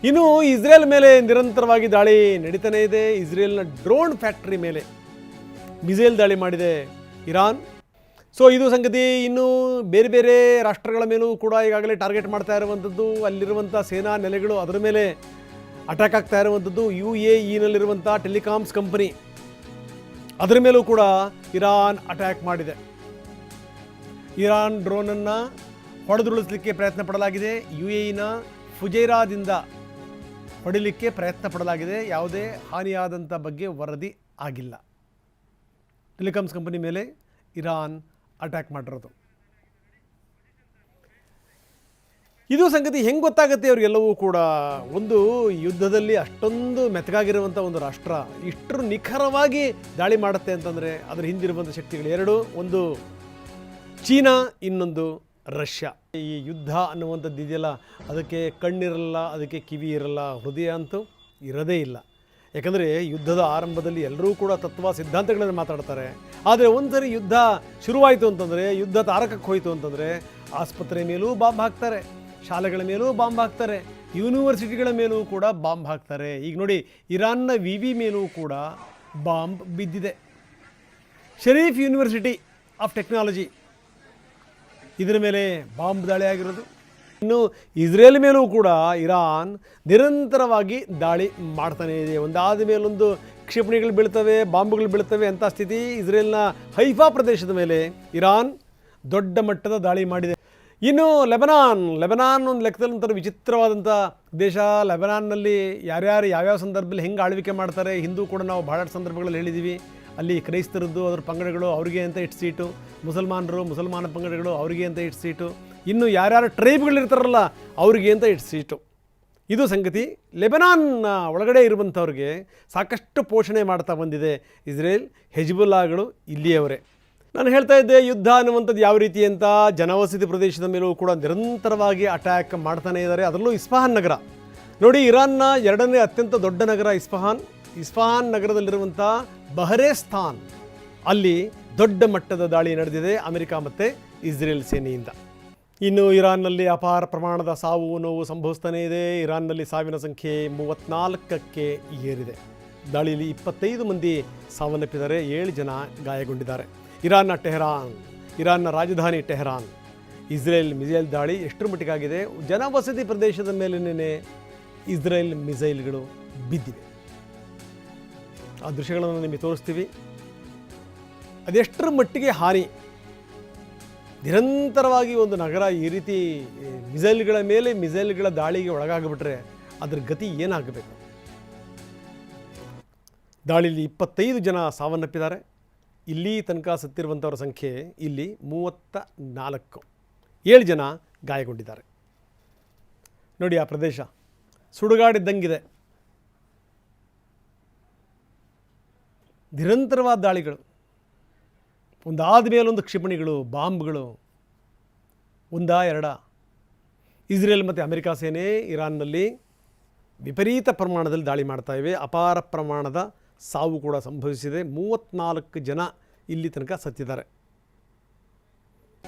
ಇನ್ನು ಇಸ್ರೇಲ್ ಮೇಲೆ ನಿರಂತರವಾಗಿ ದಾಳಿ ನಡೀತಾನೇ ಇದೆ. ಇಸ್ರೇಲ್ನ ಡ್ರೋನ್ ಫ್ಯಾಕ್ಟರಿ ಮೇಲೆ ಮಿಸೈಲ್ ದಾಳಿ ಮಾಡಿದೆ ಇರಾನ್. ಸೊ ಇದು ಸಂಗತಿ. ಇನ್ನು ಬೇರೆ ಬೇರೆ ರಾಷ್ಟ್ರಗಳ ಮೇಲೂ ಕೂಡ ಈಗಾಗಲೇ ಟಾರ್ಗೆಟ್ ಮಾಡ್ತಾ ಇರುವಂಥದ್ದು. ಅಲ್ಲಿರುವಂಥ ಸೇನಾ ನೆಲೆಗಳು ಅದರ ಮೇಲೆ ಅಟ್ಯಾಕ್ ಆಗ್ತಾ ಇರುವಂಥದ್ದು. UAEನಲ್ಲಿರುವಂಥ ಟೆಲಿಕಾಮ್ಸ್ ಕಂಪನಿ ಅದರ ಮೇಲೂ ಕೂಡ ಇರಾನ್ ಅಟ್ಯಾಕ್ ಮಾಡಿದೆ. ಇರಾನ್ ಡ್ರೋನನ್ನು ಹೊಡೆದುರುಳಿಸಲಿಕ್ಕೆ ಪ್ರಯತ್ನ ಪಡಲಾಗಿದೆ. UAEನ ಫುಜೈರಾದಿಂದ ಹೊಡಿಲಿಕ್ಕೆ ಪ್ರಯತ್ನ ಪಡಲಾಗಿದೆ. ಯಾವುದೇ ಹಾನಿಯಾದಂಥ ಬಗ್ಗೆ ವರದಿ ಆಗಿಲ್ಲ. ಟೆಲಿಕಾಮ್ಸ್ ಕಂಪನಿ ಮೇಲೆ ಇರಾನ್ ಅಟ್ಯಾಕ್ ಮಾಡಿರೋದು. ಇದು ಸಂಗತಿ ಹೆಂಗೆ ಗೊತ್ತಾಗುತ್ತೆ ಅವರಿಗೆಲ್ಲವೂ ಕೂಡ? ಒಂದು ಯುದ್ಧದಲ್ಲಿ ಅಷ್ಟೊಂದು ಮೆತ್ತಗಾಗಿರುವಂಥ ಒಂದು ರಾಷ್ಟ್ರ ಇಷ್ಟರು ನಿಖರವಾಗಿ ದಾಳಿ ಮಾಡುತ್ತೆ ಅಂತಂದರೆ ಅದರ ಹಿಂದಿರುವಂಥ ಶಕ್ತಿಗಳು ಎರಡು, ಒಂದು ಚೀನಾ, ಇನ್ನೊಂದು ರಷ್ಯಾ. ಈ ಯುದ್ಧ ಅನ್ನುವಂಥದ್ದು ಇದೆಯಲ್ಲ, ಅದಕ್ಕೆ ಕಣ್ಣಿರಲ್ಲ, ಅದಕ್ಕೆ ಕಿವಿ ಇರಲ್ಲ, ಹೃದಯ ಅಂತೂ ಇರೋದೇ ಇಲ್ಲ. ಯಾಕಂದರೆ ಯುದ್ಧದ ಆರಂಭದಲ್ಲಿ ಎಲ್ಲರೂ ಕೂಡ ತತ್ವ ಸಿದ್ಧಾಂತಗಳನ್ನು ಮಾತಾಡ್ತಾರೆ. ಆದರೆ ಒಂದ್ಸರಿ ಯುದ್ಧ ಶುರುವಾಯಿತು ಅಂತಂದರೆ, ಯುದ್ಧ ತಾರಕಕ್ಕೆ ಹೋಯಿತು ಅಂತಂದರೆ ಆಸ್ಪತ್ರೆ ಮೇಲೂ ಬಾಂಬ್ ಹಾಕ್ತಾರೆ, ಶಾಲೆಗಳ ಮೇಲೂ ಬಾಂಬ್ ಹಾಕ್ತಾರೆ, ಯೂನಿವರ್ಸಿಟಿಗಳ ಮೇಲೂ ಕೂಡ ಬಾಂಬ್ ಹಾಕ್ತಾರೆ. ಈಗ ನೋಡಿ, ಇರಾನ್ನ ವಿವಿ ಮೇಲೂ ಕೂಡ ಬಾಂಬ್ ಬಿದ್ದಿದೆ. ಶರೀಫ್ ಯೂನಿವರ್ಸಿಟಿ ಆಫ್ ಟೆಕ್ನಾಲಜಿ ಇದರ ಮೇಲೆ ಬಾಂಬ್ ದಾಳಿ ಆಗಿರೋದು. ಇನ್ನು ಇಸ್ರೇಲ್ ಮೇಲೂ ಕೂಡ ಇರಾನ್ ನಿರಂತರವಾಗಿ ದಾಳಿ ಮಾಡ್ತಾನೇ ಇದೆ. ಒಂದಾದ ಮೇಲೊಂದು ಕ್ಷಿಪಣಿಗಳು ಬೀಳ್ತವೆ, ಬಾಂಬ್ಗಳು ಬೀಳ್ತವೆ ಅಂತ ಸ್ಥಿತಿ. ಇಸ್ರೇಲ್ನ ಹೈಫಾ ಪ್ರದೇಶದ ಮೇಲೆ ಇರಾನ್ ದೊಡ್ಡ ಮಟ್ಟದ ದಾಳಿ ಮಾಡಿದೆ. ಇನ್ನು ಲೆಬನಾನ್ ಒಂದು ಲೆಕ್ಕದಲ್ಲಿ ಒಂಥರ ವಿಚಿತ್ರವಾದಂಥ ದೇಶ. ಲೆಬನಾನ್ನಲ್ಲಿ ಯಾರ್ಯಾರು ಯಾವ್ಯಾವ ಸಂದರ್ಭದಲ್ಲಿ ಹೆಂಗೆ ಆಳ್ವಿಕೆ ಮಾಡ್ತಾರೆ, ಹಿಂದೂ ಕೂಡ ನಾವು ಭಾಳಷ್ಟು ಸಂದರ್ಭಗಳಲ್ಲಿ ಹೇಳಿದ್ದೀವಿ. ಅಲ್ಲಿ ಕ್ರೈಸ್ತರದ್ದು ಅದರ ಪಂಗಡಗಳು ಅವರಿಗೆ ಅಂತ ಇಟ್ಟು ಸೀಟು, ಮುಸಲ್ಮಾನ ಪಂಗಡಗಳು ಅವರಿಗೆ ಅಂತ ಇಟ್ಟು ಸೀಟು, ಇನ್ನು ಯಾರ್ಯಾರು ಟ್ರೈಬ್ಗಳಿರ್ತಾರಲ್ಲ ಅವರಿಗೆ ಅಂತ ಇಟ್ಟು ಸೀಟು. ಇದು ಸಂಗತಿ. ಲೆಬನಾನ್ನ ಒಳಗಡೆ ಇರುವಂಥವ್ರಿಗೆ ಸಾಕಷ್ಟು ಪೋಷಣೆ ಮಾಡ್ತಾ ಬಂದಿದೆ ಇಸ್ರೇಲ್. ಹೆಜ್ಬುಲ್ಲಾಗಳು ಇಲ್ಲಿಯವರೇ. ನಾನು ಹೇಳ್ತಾ ಇದ್ದೆ, ಯುದ್ಧ ಅನ್ನುವಂಥದ್ದು ಯಾವ ರೀತಿ ಅಂತ. ಜನವಸತಿ ಪ್ರದೇಶದ ಮೇಲೂ ಕೂಡ ನಿರಂತರವಾಗಿ ಅಟ್ಯಾಕ್ ಮಾಡ್ತಾನೇ ಇದ್ದಾರೆ. ಅದರಲ್ಲೂ ಇಸ್ಫಹಾನ್ ನಗರ ನೋಡಿ, ಇರಾನ್ನ ಎರಡನೇ ಅತ್ಯಂತ ದೊಡ್ಡ ನಗರ ಇಸ್ಫಹಾನ್ ನಗರದಲ್ಲಿರುವಂಥ ಬಹರೇಸ್ತಾನ್, ಅಲ್ಲಿ ದೊಡ್ಡ ಮಟ್ಟದ ದಾಳಿ ನಡೆದಿದೆ ಅಮೆರಿಕ ಮತ್ತು ಇಸ್ರೇಲ್ ಸೇನೆಯಿಂದ. ಇನ್ನು ಇರಾನ್ನಲ್ಲಿ ಅಪಾರ ಪ್ರಮಾಣದ ಸಾವು ನೋವು ಸಂಭವಿಸ್ತಾನೇ ಇದೆ. ಇರಾನ್ನಲ್ಲಿ ಸಾವಿನ ಸಂಖ್ಯೆ 34ಕ್ಕೆ ಏರಿದೆ. ದಾಳಿಯಲ್ಲಿ 25 ಮಂದಿ ಸಾವನ್ನಪ್ಪಿದ್ದಾರೆ, 7 ಜನ ಗಾಯಗೊಂಡಿದ್ದಾರೆ. ಇರಾನ್ನ ರಾಜಧಾನಿ ಟೆಹರಾನ್ ಇಸ್ರೇಲ್ ಮಿಸೈಲ್ ದಾಳಿ ಎಷ್ಟರ ಮಟ್ಟಿಗಾಗಿದೆ? ಜನವಸತಿ ಪ್ರದೇಶದ ಮೇಲಿನೇ ಇಸ್ರೇಲ್ ಮಿಸೈಲ್ಗಳು ಬಿದ್ದಿವೆ. ಆ ದೃಶ್ಯಗಳನ್ನು ನಿಮಗೆ ತೋರಿಸ್ತೀವಿ. ಅದೆಷ್ಟರ ಮಟ್ಟಿಗೆ ಹಾನಿ. ನಿರಂತರವಾಗಿ ಒಂದು ನಗರ ಈ ರೀತಿ ಮಿಸೈಲ್ಗಳ ಮೇಲೆ ಮಿಸೈಲ್ಗಳ ದಾಳಿಗೆ ಒಳಗಾಗಿಬಿಟ್ರೆ ಅದರ ಗತಿ ಏನಾಗಬೇಕು? ದಾಳಿಯಲ್ಲಿ 25 ಜನ ಸಾವನ್ನಪ್ಪಿದ್ದಾರೆ. ಇಲ್ಲಿ ತನಕ ಸತ್ತಿರುವಂಥವ್ರ ಸಂಖ್ಯೆ ಇಲ್ಲಿ 34. 7 ಜನ ಗಾಯಗೊಂಡಿದ್ದಾರೆ. ನೋಡಿ, ಆ ಪ್ರದೇಶ ಸುಡುಗಾಡಿದ್ದಂಗಿದೆ. ನಿರಂತರವಾದ ದಾಳಿಗಳು, ಒಂದಾದ ಮೇಲೊಂದು ಕ್ಷಿಪಣಿಗಳು, ಬಾಂಬ್ಗಳು, ಒಂದಾ ಎರಡ. ಇಸ್ರೇಲ್ ಮತ್ತು ಅಮೆರಿಕ ಸೇನೆ ಇರಾನ್ನಲ್ಲಿ ವಿಪರೀತ ಪ್ರಮಾಣದಲ್ಲಿ ದಾಳಿ ಮಾಡ್ತಾ ಇವೆ. ಅಪಾರ ಪ್ರಮಾಣದ ಸಾವು ಕೂಡ ಸಂಭವಿಸಿದೆ. 34 ಜನ ಇಲ್ಲಿ ತನಕ ಸತ್ತಿದ್ದಾರೆ.